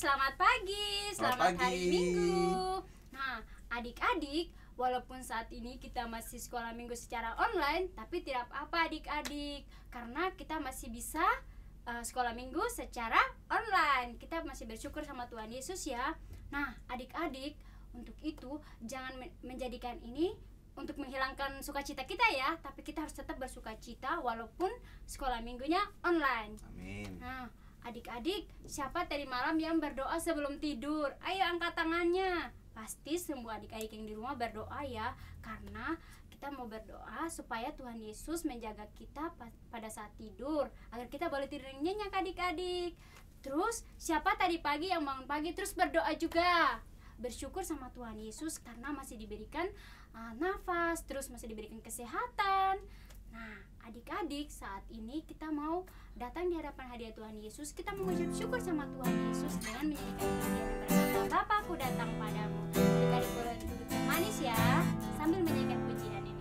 selamat pagi, selamat hari Minggu. Nah, adik-adik, walaupun saat ini kita masih sekolah minggu secara online, tapi tidak apa-apa adik-adik, karena kita masih bisa sekolah minggu secara online. Kita masih bersyukur sama Tuhan Yesus ya. Nah, adik-adik, untuk itu jangan menjadikan ini untuk menghilangkan sukacita kita ya, tapi kita harus tetap bersukacita walaupun sekolah minggunya online. Amin. Nah, adik-adik, siapa tadi malam yang berdoa sebelum tidur? Ayo angkat tangannya. Pasti semua adik-adik yang di rumah berdoa ya, karena kita mau berdoa supaya Tuhan Yesus menjaga kita pada saat tidur, agar kita boleh tidur yang nyenyak adik-adik. Terus siapa tadi pagi yang bangun pagi terus berdoa juga? Bersyukur sama Tuhan Yesus karena masih diberikan nafas, terus masih diberikan kesehatan. Nah, adik-adik, saat ini kita mau datang di hadapan hadirat Tuhan Yesus. Kita mengucap syukur sama Tuhan Yesus dengan menyanyikan pujian yang berkata, Bapakku datang padamu. Adik-adik boleh duduk yang manis ya, sambil menyanyikan pujian ini.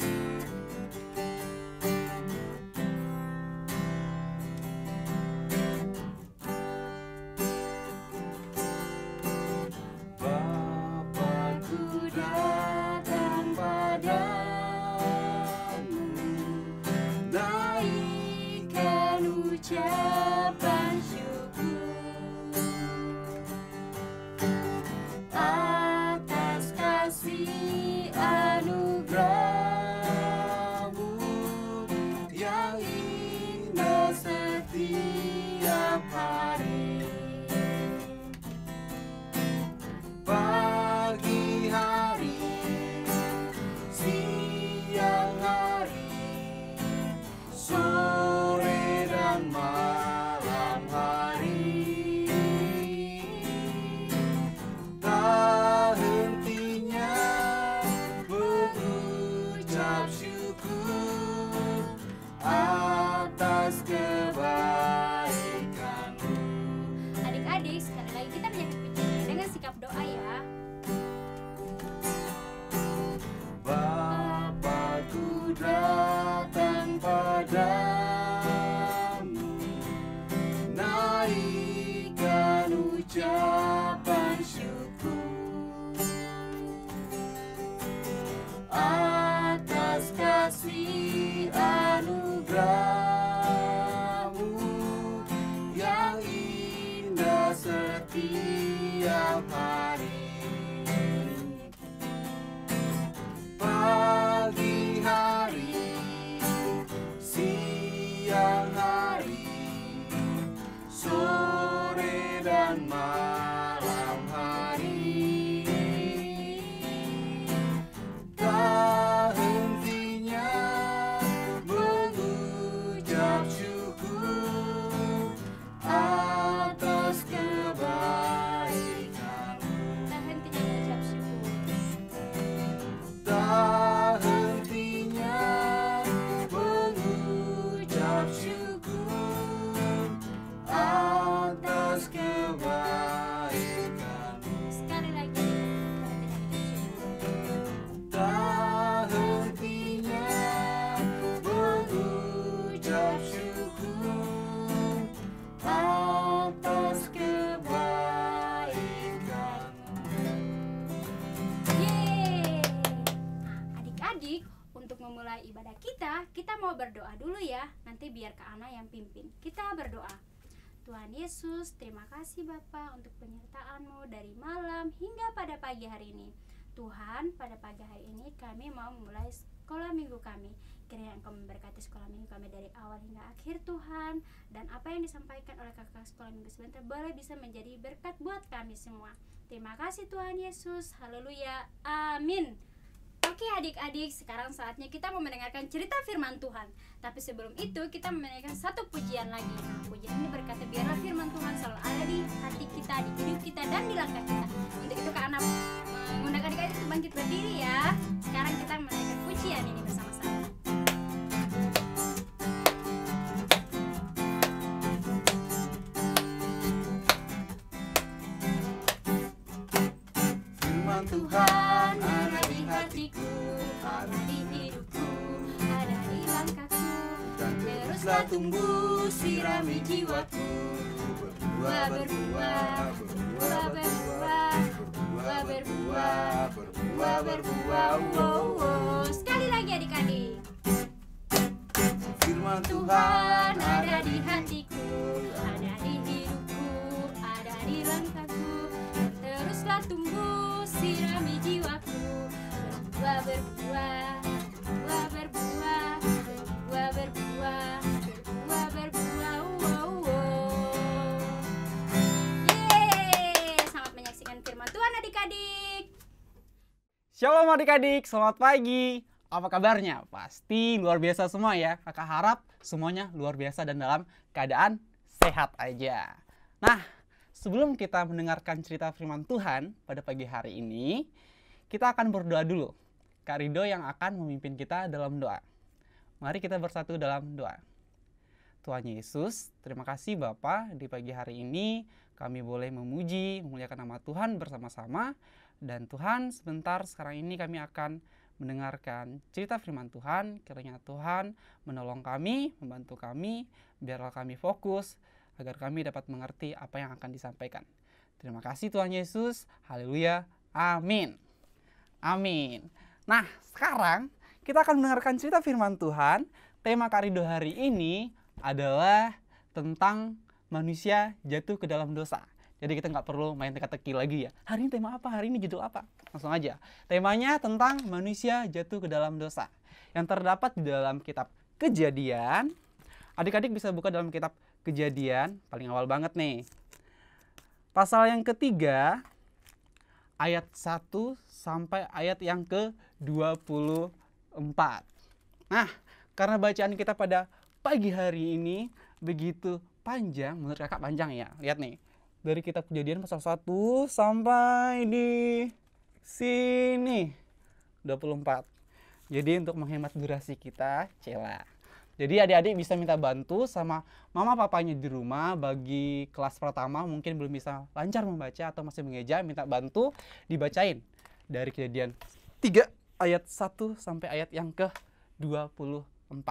Bapakku datang padamu, naikkan ucapan syukur atas kasih anugerah-Mu yang indah setiap hari. Pagi hari, siang hari, sore dan malam hari, tak hentinya mengucap syukur atas kebaikan-Mu. Adik-adik, sekali lagi kita menyanyikan pujian dengan sikap doa ya. Bapakku datang padamu, naikkan ucapan syukur atas kasih anugerah-Mu yang indah setiap hari. Pagi hari, siang hari, sore dan malam hari, tak hentinya mengucap syukur atas kebaikan-Mu. Tak hentinya mengucap syukur. Tak hentinya mengucap syukur atas kebaikan-Mu. Sekali lagi, tak hentinya mengucap syukur. Tak hentinya mengucap syukur atas kebaikan-Mu. Yeay. Nah, adik-adik, untuk memulai ibadah kita mau berdoa dulu ya. Nanti biar Kak Ana yang pimpin. Kita berdoa. Tuhan Yesus, terima kasih Bapa untuk penyertaan-Mu dari malam hingga pada pagi hari ini. Tuhan, pada pagi hari ini kami mau memulai sekolah minggu kami. Kiranya Engkau memberkati sekolah minggu kami dari awal hingga akhir Tuhan. Dan apa yang disampaikan oleh kakak sekolah minggu sebentar boleh bisa menjadi berkat buat kami semua. Terima kasih Tuhan Yesus. Haleluya. Amin. Oke adik-adik, sekarang saatnya kita mau mendengarkan cerita firman Tuhan. Tapi sebelum itu kita mendengarkan satu pujian lagi. Nah, pujian ini berkata, biarlah firman Tuhan selalu ada di hati kita, di hidup kita, dan di langkah kita. Untuk itu Kak Ana mengundang adik-adik untuk bangkit berdiri ya. Sekarang kita mendengarkan pujian ini bersama-sama. Firman Tuhan Ada di hatiku, ada di hidupku, ada di langkahku. dan teruslah tumbuh sirami jiwaku. berbuah, berbuah, berbuah, berbuah, berbuah, berbuah, berbuah, berbuah. Wow, wow. Sekali lagi adik-adik. Firman Tuhan ada di hatiku, ada di hidupku, ada di langkahku. Teruslah tumbuh, sirami jiwaku. Berbuah, berbuah, berbuah, berbuah, berbuah, berbuah, berbuah, berbuah. Wow, wow. Yeay, selamat menyaksikan firman Tuhan adik-adik. Shalom adik-adik, selamat pagi. Apa kabarnya? Pasti luar biasa semua ya. Kakak harap semuanya luar biasa dan dalam keadaan sehat aja. Nah, sebelum kita mendengarkan cerita firman Tuhan pada pagi hari ini, kita akan berdoa dulu. Kak Rido yang akan memimpin kita dalam doa. Mari kita bersatu dalam doa. Tuhan Yesus, terima kasih Bapa, di pagi hari ini kami boleh memuji, memuliakan nama Tuhan bersama-sama. Dan Tuhan, sebentar sekarang ini kami akan mendengarkan cerita firman Tuhan. Kiranya Tuhan menolong kami, membantu kami, biarlah kami fokus agar kami dapat mengerti apa yang akan disampaikan. Terima kasih Tuhan Yesus. Haleluya. Amin. Amin. Nah, sekarang kita akan mendengarkan cerita firman Tuhan. Tema Kak Rido hari ini adalah tentang manusia jatuh ke dalam dosa. Jadi kita nggak perlu main teka-teki lagi ya. Hari ini tema apa? Hari ini judul apa? Langsung aja. Temanya tentang manusia jatuh ke dalam dosa. Yang terdapat di dalam kitab Kejadian. Adik-adik bisa buka dalam kitab Kejadian. Paling awal banget nih. Pasal yang ketiga. Ayat 1 sampai ayat yang ke-24. Nah, karena bacaan kita pada pagi hari ini begitu panjang. Menurut kakak panjang ya. Lihat nih. Dari kitab Kejadian pasal 1 sampai di sini 24. Jadi untuk menghemat durasi kita, cela. Jadi adik-adik bisa minta bantu sama mama papanya di rumah. Bagi kelas pertama mungkin belum bisa lancar membaca atau masih mengeja, minta bantu dibacain dari Kejadian 3 ayat 1 sampai ayat yang ke-24.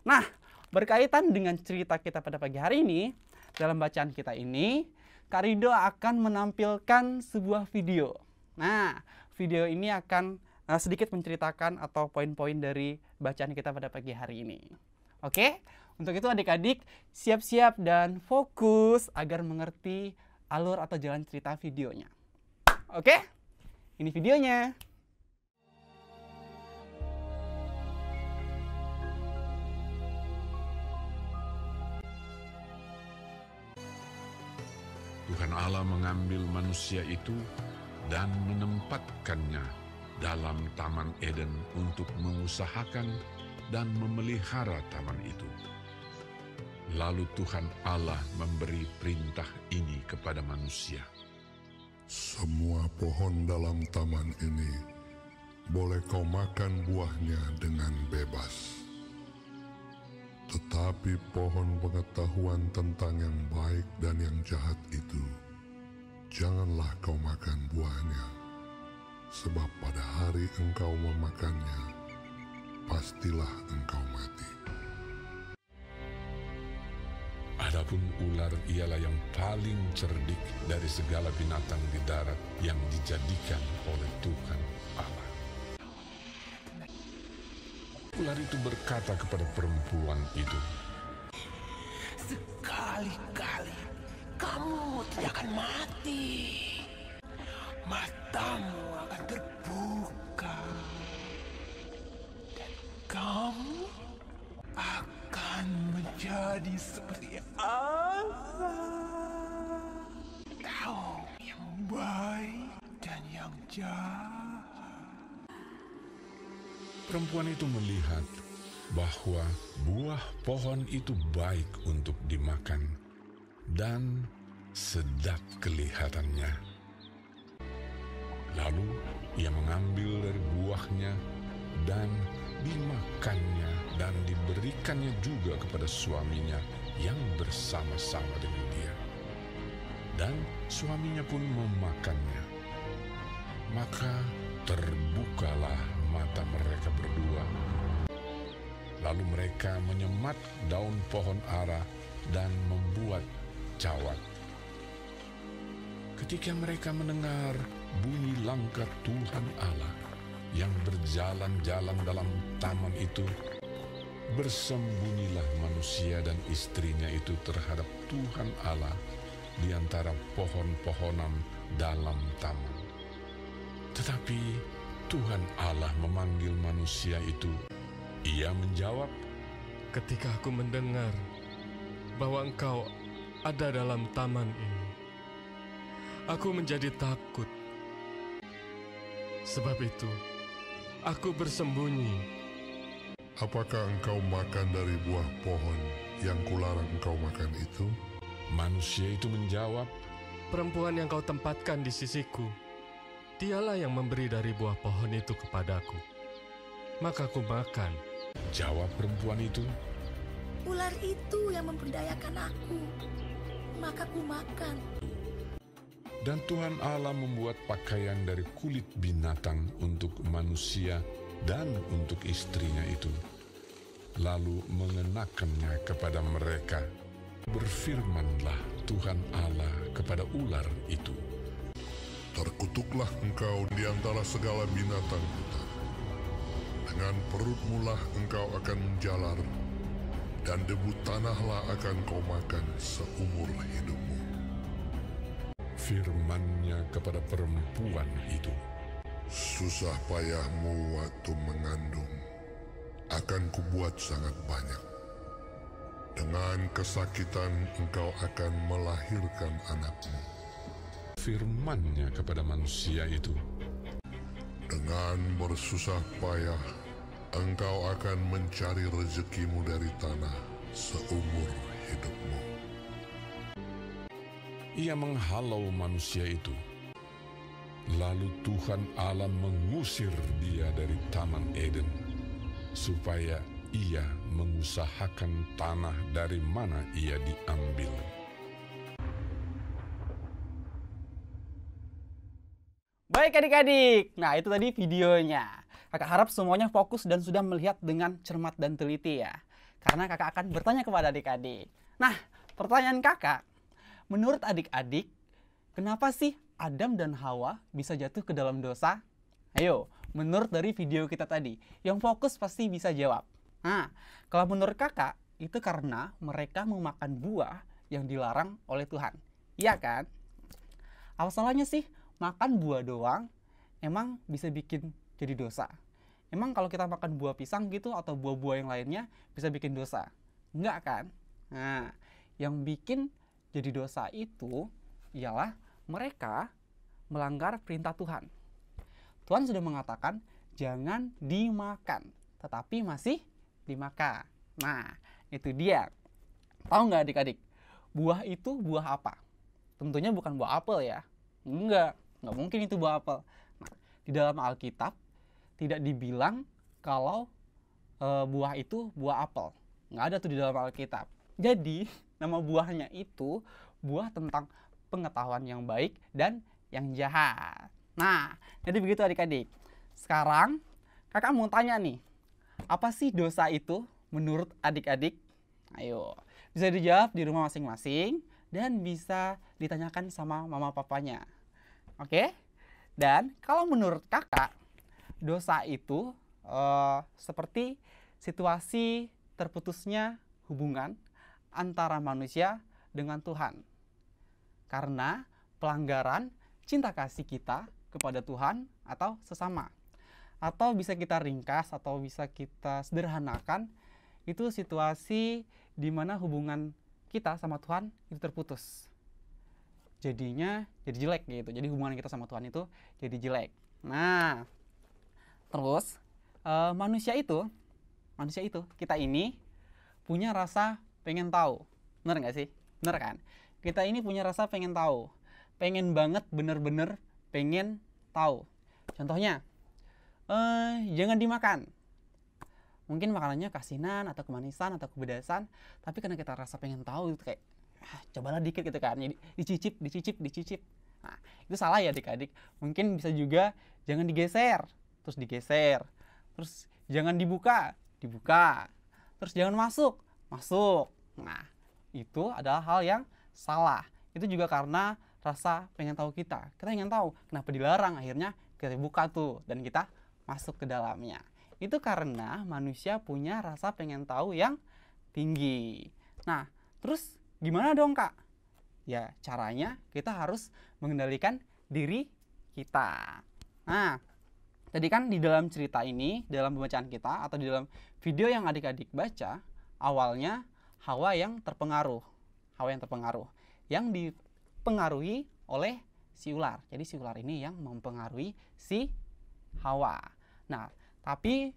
Nah, berkaitan dengan cerita kita pada pagi hari ini, dalam bacaan kita ini Kak Rido akan menampilkan sebuah video. Nah, video ini akan sedikit menceritakan atau poin-poin dari bacaan kita pada pagi hari ini. Oke? Untuk itu adik-adik siap-siap dan fokus agar mengerti alur atau jalan cerita videonya. Oke? Ini videonya. Tuhan Allah mengambil manusia itu dan menempatkannya dalam Taman Eden untuk mengusahakan dan memelihara taman itu. Lalu Tuhan Allah memberi perintah ini kepada manusia. Semua pohon dalam taman ini boleh kau makan buahnya dengan bebas. Tetapi pohon pengetahuan tentang yang baik dan yang jahat itu, janganlah kau makan buahnya, sebab pada hari engkau memakannya, pastilah engkau mati. Adapun ular ialah yang paling cerdik dari segala binatang di darat yang dijadikan oleh Tuhan Allah. Ular itu berkata kepada perempuan itu, sekali-kali kamu tidak akan mati. Matamu akan terbuka. Dan kamu akan menjadi seperti Allah. Tahu yang baik dan yang jahat. perempuan itu melihat bahwa buah pohon itu baik untuk dimakan dan sedap kelihatannya. Lalu ia mengambil dari buahnya dan dimakannya dan diberikannya juga kepada suaminya yang bersama-sama dengan dia. Dan suaminya pun memakannya. Maka terbukalah mata mereka berdua. Lalu mereka menyemat daun pohon ara dan membuat tercawat. Ketika mereka mendengar bunyi langkah Tuhan Allah yang berjalan-jalan dalam taman itu, bersembunyilah manusia dan istrinya itu terhadap Tuhan Allah di antara pohon-pohonan dalam taman. Tetapi Tuhan Allah memanggil manusia itu. Ia menjawab, ketika aku mendengar bahwa engkau ada dalam taman ini, aku menjadi takut. Sebab itu, aku bersembunyi. Apakah engkau makan dari buah pohon yang kularang engkau makan itu? Manusia itu menjawab, Perempuan yang kau tempatkan di sisiku, dialah yang memberi dari buah pohon itu kepadaku. Maka aku makan. Jawab perempuan itu, Ular itu yang memperdayakan aku, maka ku makan. dan Tuhan Allah membuat pakaian dari kulit binatang untuk manusia dan untuk istrinya itu, lalu mengenakannya kepada mereka. Berfirmanlah Tuhan Allah kepada ular itu, Terkutuklah engkau di antara segala binatang hutan. Dengan perutmu lah engkau akan menjalar, dan debu tanahlah akan kau makan seumur hidupmu. firman-Nya kepada perempuan itu, Susah payahmu waktu mengandung akan kubuat sangat banyak. Dengan kesakitan engkau akan melahirkan anakmu. firman-Nya kepada manusia itu, Dengan bersusah payah engkau akan mencari rezekimu dari tanah seumur hidupmu. Ia menghalau manusia itu. Lalu Tuhan Allah mengusir dia dari Taman Eden, supaya ia mengusahakan tanah dari mana ia diambil. Baik adik-adik, nah itu tadi videonya. Kakak harap semuanya fokus dan sudah melihat dengan cermat dan teliti ya. Karena kakak akan bertanya kepada adik-adik. Nah, pertanyaan kakak, menurut adik-adik, kenapa sih Adam dan Hawa bisa jatuh ke dalam dosa? Ayo, menurut dari video kita tadi, yang fokus pasti bisa jawab. Nah, kalau menurut kakak, itu karena mereka memakan buah yang dilarang oleh Tuhan. Iya kan? Apa salahnya sih makan buah doang emang bisa bikin jadi dosa? Emang kalau kita makan buah pisang gitu atau buah-buah yang lainnya bisa bikin dosa? Enggak kan? Nah, yang bikin jadi dosa itu ialah mereka melanggar perintah Tuhan. Tuhan sudah mengatakan jangan dimakan, tetapi masih dimakan. Nah, itu dia. Tahu nggak adik-adik? Buah itu buah apa? Tentunya bukan buah apel ya. Nggak mungkin itu buah apel. Nah, di dalam Alkitab tidak dibilang kalau buah itu buah apel. Nggak ada tuh di dalam Alkitab. Jadi, nama buahnya itu buah tentang pengetahuan yang baik dan yang jahat. Nah, jadi begitu adik-adik. Sekarang, kakak mau tanya nih, apa sih dosa itu menurut adik-adik? Ayo, bisa dijawab di rumah masing-masing dan bisa ditanyakan sama mama papanya. Oke? Dan kalau menurut kakak, dosa itu seperti situasi terputusnya hubungan antara manusia dengan Tuhan. Karena pelanggaran cinta kasih kita kepada Tuhan atau sesama. Atau bisa kita ringkas atau bisa kita sederhanakan, itu situasi di mana hubungan kita sama Tuhan itu terputus. Jadinya jadi jelek gitu. Jadi hubungan kita sama Tuhan itu jadi jelek. Nah, terus manusia itu kita ini punya rasa pengen tahu. Bener nggak sih? Bener kan? Kita ini punya rasa pengen tahu. Pengen banget, bener-bener pengen tahu. Contohnya, jangan dimakan. Mungkin makanannya kasinan atau kemanisan atau kepedasan, tapi karena kita rasa pengen tahu itu kayak cobalah dikit gitu kan. Jadi dicicip. Nah, itu salah ya adik-adik. Mungkin bisa juga jangan digeser, terus digeser. Terus jangan dibuka. Terus jangan masuk. Nah, itu adalah hal yang salah. Itu juga karena rasa pengen tahu kita. Kita ingin tahu kenapa dilarang, akhirnya kita buka tuh dan kita masuk ke dalamnya. Itu karena manusia punya rasa pengen tahu yang tinggi. Nah, terus gimana dong Kak? Ya, caranya kita harus mengendalikan diri kita. Nah, tadi kan di dalam cerita ini, dalam pembacaan kita atau di dalam video yang adik-adik baca, awalnya Hawa yang terpengaruh. Hawa yang terpengaruh. Yang dipengaruhi oleh si ular. Jadi si ular ini yang mempengaruhi si Hawa. Nah, tapi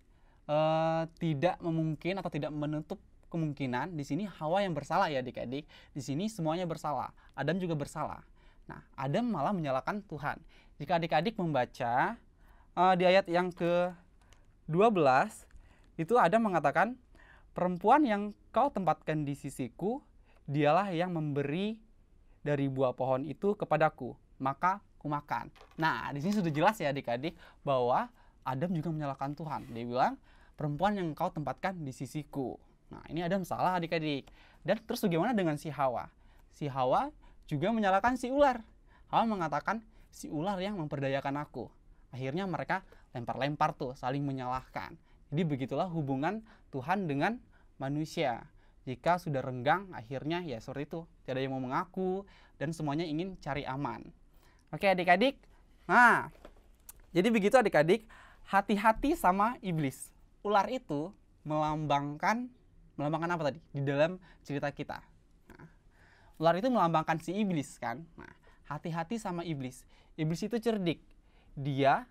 tidak memungkin atau tidak menutup kemungkinan di sini Hawa yang bersalah ya adik-adik. Di sini semuanya bersalah. Adam juga bersalah. Nah, Adam malah menyalahkan Tuhan. Jika adik-adik membaca di ayat yang ke-12, itu Adam mengatakan, perempuan yang kau tempatkan di sisiku, dialah yang memberi dari buah pohon itu kepadaku, maka kumakan. Nah, di sini sudah jelas ya adik-adik bahwa Adam juga menyalahkan Tuhan. Dia bilang, perempuan yang kau tempatkan di sisiku. Nah, ini Adam salah adik-adik. Dan terus bagaimana dengan si Hawa? Si Hawa juga menyalahkan si ular. Hawa mengatakan, si ular yang memperdayakan aku. Akhirnya mereka lempar-lempar tuh, saling menyalahkan. Jadi begitulah hubungan Tuhan dengan manusia. Jika sudah renggang, akhirnya ya seperti itu. Tidak ada yang mau mengaku, dan semuanya ingin cari aman. Oke adik-adik. Nah, jadi begitu adik-adik, hati-hati sama iblis. Ular itu melambangkan apa tadi? Di dalam cerita kita. Nah, ular itu melambangkan si iblis kan. Nah, hati-hati sama iblis. Iblis itu cerdik. Dia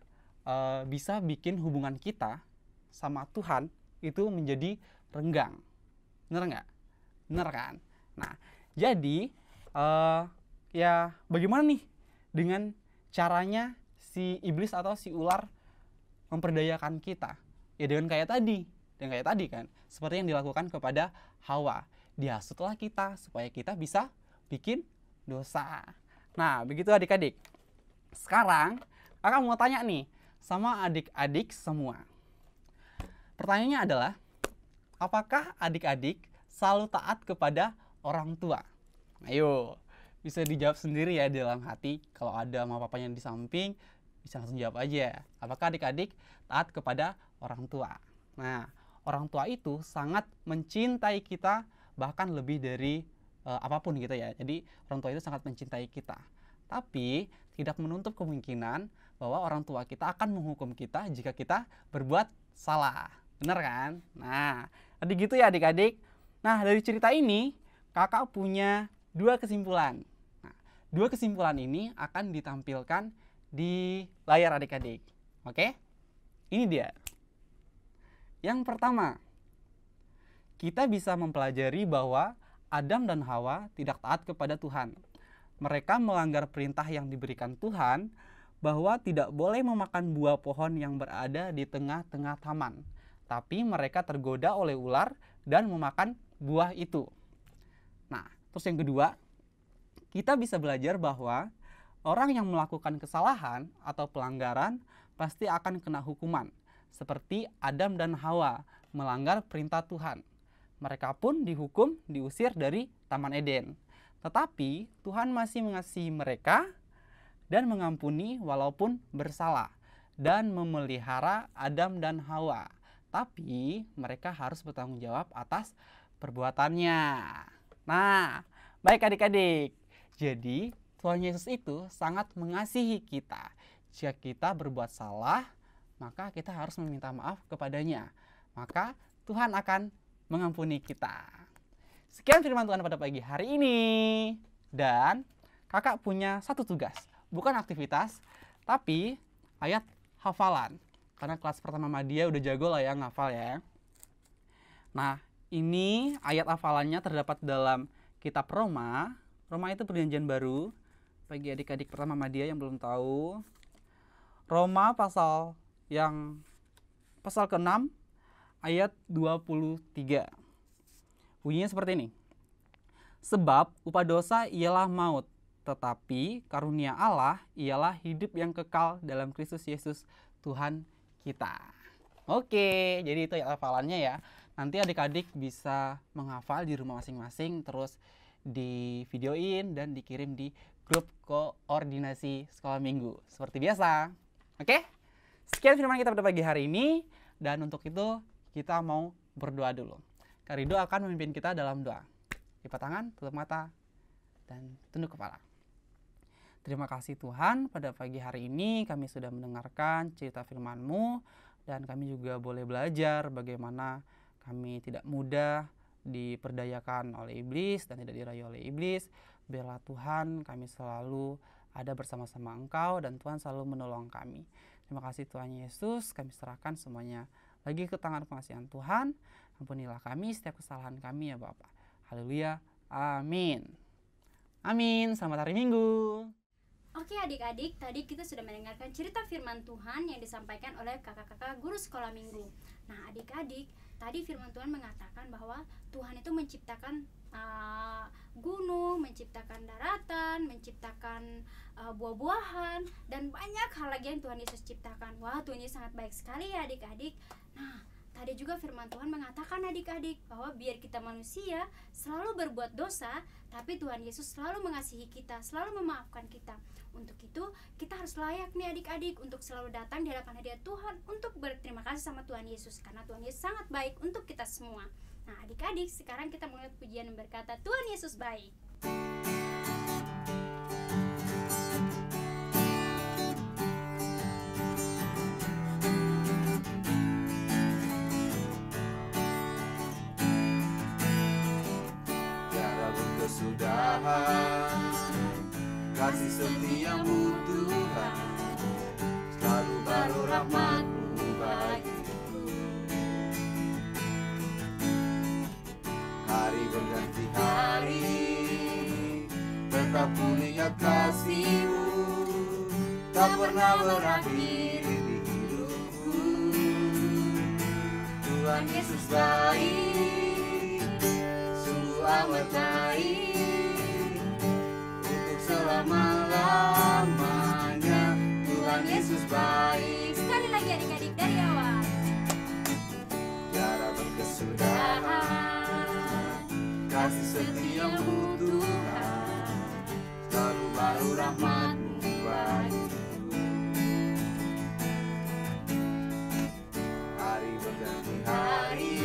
bisa bikin hubungan kita sama Tuhan itu menjadi renggang. Bener nggak? Bener kan? Nah, jadi ya bagaimana nih dengan caranya si iblis atau si ular memperdayakan kita? Ya dengan kayak tadi kan, seperti yang dilakukan kepada Hawa. Dihasutlah kita supaya kita bisa bikin dosa. Nah, begitu adik-adik. Sekarang kakak mau tanya nih sama adik-adik semua. Pertanyaannya adalah, apakah adik-adik selalu taat kepada orang tua? Ayo, bisa dijawab sendiri ya dalam hati. Kalau ada mama papanya di samping, bisa langsung jawab aja. Apakah adik-adik taat kepada orang tua? Nah, orang tua itu sangat mencintai kita, bahkan lebih dari apapun gitu ya. Jadi orang tua itu sangat mencintai kita. Tapi tidak menutup kemungkinan bahwa orang tua kita akan menghukum kita jika kita berbuat salah. Bener kan? Nah, tadi gitu ya adik-adik. Nah, dari cerita ini kakak punya dua kesimpulan. Nah, dua kesimpulan ini akan ditampilkan di layar adik-adik. Oke? Ini dia. Yang pertama, kita bisa mempelajari bahwa Adam dan Hawa tidak taat kepada Tuhan. Mereka melanggar perintah yang diberikan Tuhan bahwa tidak boleh memakan buah pohon yang berada di tengah-tengah taman. Tapi mereka tergoda oleh ular dan memakan buah itu. Nah, terus yang kedua, kita bisa belajar bahwa orang yang melakukan kesalahan atau pelanggaran pasti akan kena hukuman. Seperti Adam dan Hawa melanggar perintah Tuhan. Mereka pun dihukum, diusir dari Taman Eden. Tetapi Tuhan masih mengasihi mereka dan mengampuni walaupun bersalah. Dan memelihara Adam dan Hawa. Tapi mereka harus bertanggung jawab atas perbuatannya. Nah, baik adik-adik. Jadi Tuhan Yesus itu sangat mengasihi kita. Jika kita berbuat salah, maka kita harus meminta maaf kepadanya. Maka Tuhan akan mengampuni kita. Sekian firman Tuhan pada pagi hari ini. Dan kakak punya satu tugas. Bukan aktivitas, tapi ayat hafalan. Karena kelas pertama Madia udah jago lah ya ngafal ya. Nah, ini ayat hafalannya terdapat dalam kitab Roma. Roma itu perjanjian baru. Bagi adik-adik pertama Madia yang belum tahu. Roma pasal ke-6 ayat 23. Bunyinya seperti ini. Sebab upah dosa ialah maut, tetapi karunia Allah ialah hidup yang kekal dalam Kristus Yesus Tuhan kita. Oke, jadi itu ya hafalannya ya. Nanti adik-adik bisa menghafal di rumah masing-masing, terus di videoin dan dikirim di grup koordinasi sekolah minggu seperti biasa. Oke? Sekian firman kita pada pagi hari ini, dan untuk itu kita mau berdoa dulu. Kak Rido akan memimpin kita dalam doa. Lipat tangan, tutup mata, dan tunduk kepala. Terima kasih Tuhan, pada pagi hari ini kami sudah mendengarkan cerita firman-Mu, dan kami juga boleh belajar bagaimana kami tidak mudah diperdayakan oleh iblis dan tidak dirayu oleh iblis. Biarlah Tuhan kami selalu ada bersama-sama Engkau, dan Tuhan selalu menolong kami. Terima kasih Tuhan Yesus, kami serahkan semuanya lagi ke tangan pengasihan Tuhan. Ampunilah kami setiap kesalahan kami ya Bapa. Haleluya, amin. Amin, selamat hari Minggu. Oke adik-adik, tadi kita sudah mendengarkan cerita firman Tuhan yang disampaikan oleh kakak-kakak guru sekolah minggu. Nah adik-adik, tadi firman Tuhan mengatakan bahwa Tuhan itu menciptakan gunung, menciptakan daratan, menciptakan buah-buahan, dan banyak hal lagi yang Tuhan Yesus ciptakan. Wah, Tuhan Yesus sangat baik sekali ya adik-adik. Nah, tadi juga firman Tuhan mengatakan adik-adik bahwa biar kita manusia selalu berbuat dosa, tapi Tuhan Yesus selalu mengasihi kita, selalu memaafkan kita. Untuk itu kita harus layak nih adik-adik untuk selalu datang di hadapan hadirat Tuhan untuk berterima kasih sama Tuhan Yesus, karena Tuhan Yesus sangat baik untuk kita semua. Nah adik-adik, sekarang kita melihat pujian yang berkata Tuhan Yesus baik. Tiada berkesudahan kasih setiamu Tuhan, selalu baru rahmat-Mu bagiku. Hari berganti hari, tetap ku lihat kasih-Mu, tak pernah berakhir di hidupku. Tuhan Yesus baik, sungguh amat baik, untuk selama-lamanya. Tuhan Yesus baik. Sekali lagi adik-adik dari awal. Tiada berkesudahan kasih setiamu Tuhan, selalu baru rahmat-Mu bagiku. Hari berganti hari,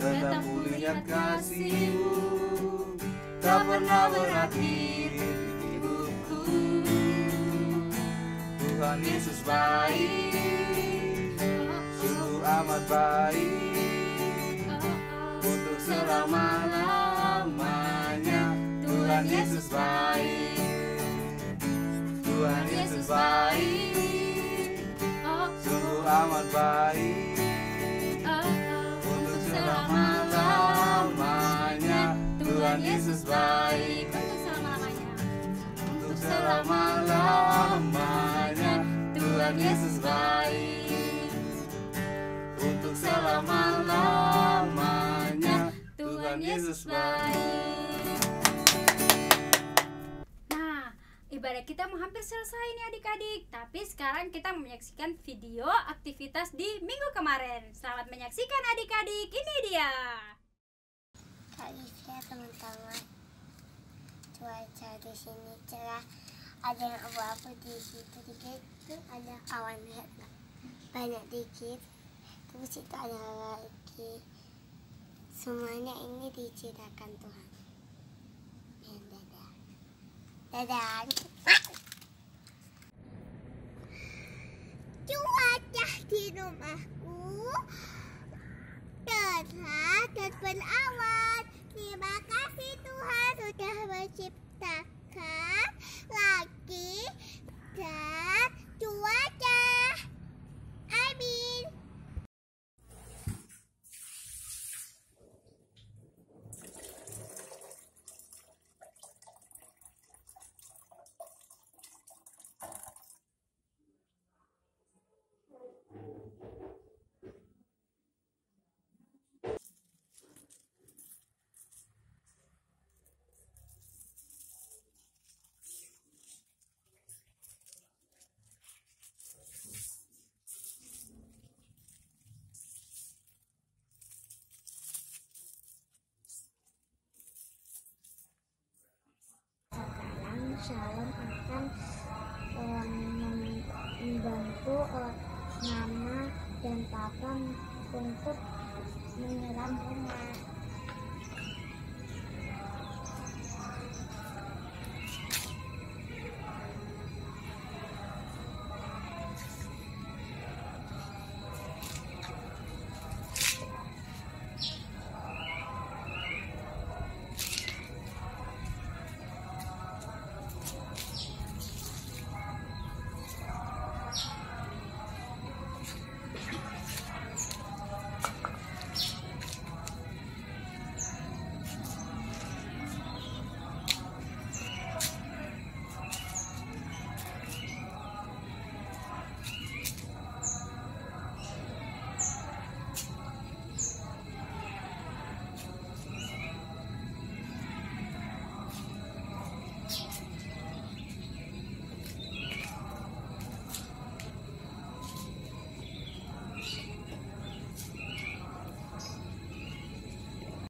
tetap ku lihat kasih-Mu, tak pernah berakhir di hidupku. Tuhan Yesus baik, sungguh amat baik, untuk selama-lamanya. Tuhan Yesus baik, Tuhan Yesus baik, sungguh amat baik, untuk selama-lamanya. Tuhan Yesus baik, Untuk selama-lamanya. untuk selama-lamanya. Tuhan Yesus baik, untuk selama-lamanya. Tuhan Yesus baik. Nah, ibadah kita mau hampir selesai nih adik-adik. Tapi sekarang kita menyaksikan video aktivitas di minggu kemarin. Selamat menyaksikan adik-adik, ini dia. Kali saya teman-teman, cuaca di sini cerah, ada yang abu-abu di situ dikit, ada awan banyak dikit, terus itu ada lagi. Semuanya ini diciptakan Tuhan. Ya, dadah, dadah. Cuaca di rumahku cerah dan berawan. Terima kasih Tuhan sudah menciptakan langit dan cuaca. Amin. Shalom akan membantu Mama dan Papa untuk menyiram rumah.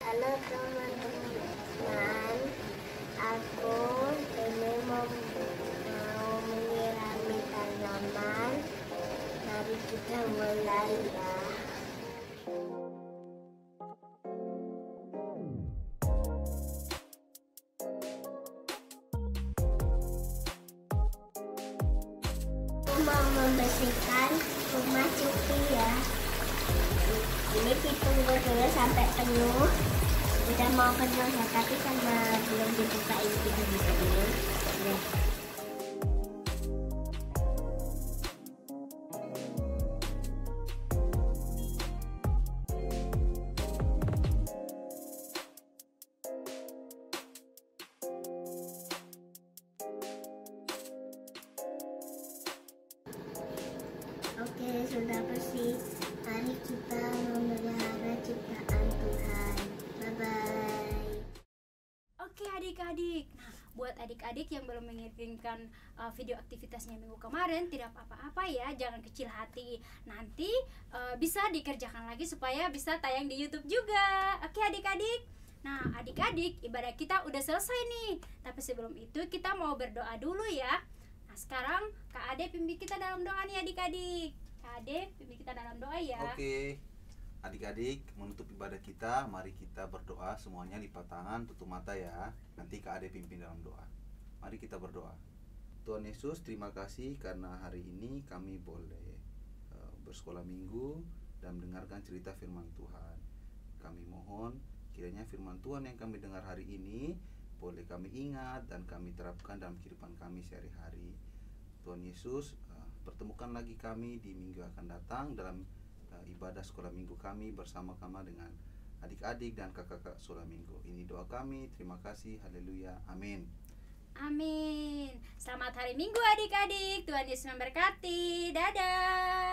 Halo teman-teman, aku ini mau menyirami tanaman. Mari kita mulai ya. Aku mau membersihkan rumah Cupi ya. Ini ditunggu dulu sampai penuh. Udah mau penuh ya, tapi karena belum dibuka ini kita bisa dulu. Oke, sudah bersih. Mari kita memelihara ciptaan Tuhan. Bye-bye. Oke adik-adik, nah buat adik-adik yang belum mengirimkan video aktivitasnya minggu kemarin, tidak apa-apa ya, jangan kecil hati. Nanti bisa dikerjakan lagi supaya bisa tayang di YouTube juga. Oke adik-adik. Nah adik-adik, ibadah kita udah selesai nih. Tapi sebelum itu kita mau berdoa dulu ya. Nah sekarang Kak Ade pimpin kita dalam doa nih adik-adik. Kak Ade pimpin kita dalam doa ya. Oke. Adik-adik, menutup ibadah kita, mari kita berdoa semuanya, lipat tangan, tutup mata ya. Nanti Kak Ade pimpin dalam doa. Mari kita berdoa. Tuhan Yesus, terima kasih karena hari ini kami boleh bersekolah minggu dan mendengarkan cerita firman Tuhan. Kami mohon kiranya firman Tuhan yang kami dengar hari ini boleh kami ingat dan kami terapkan dalam kehidupan kami sehari-hari. Tuhan Yesus, pertemukan lagi kami di minggu yang akan datang dalam ibadah sekolah minggu kami bersama-sama dengan adik-adik dan kakak-kakak sekolah minggu. Ini doa kami, terima kasih, haleluya, amin. Amin. Selamat hari Minggu adik-adik. Tuhan Yesus memberkati. Dadah.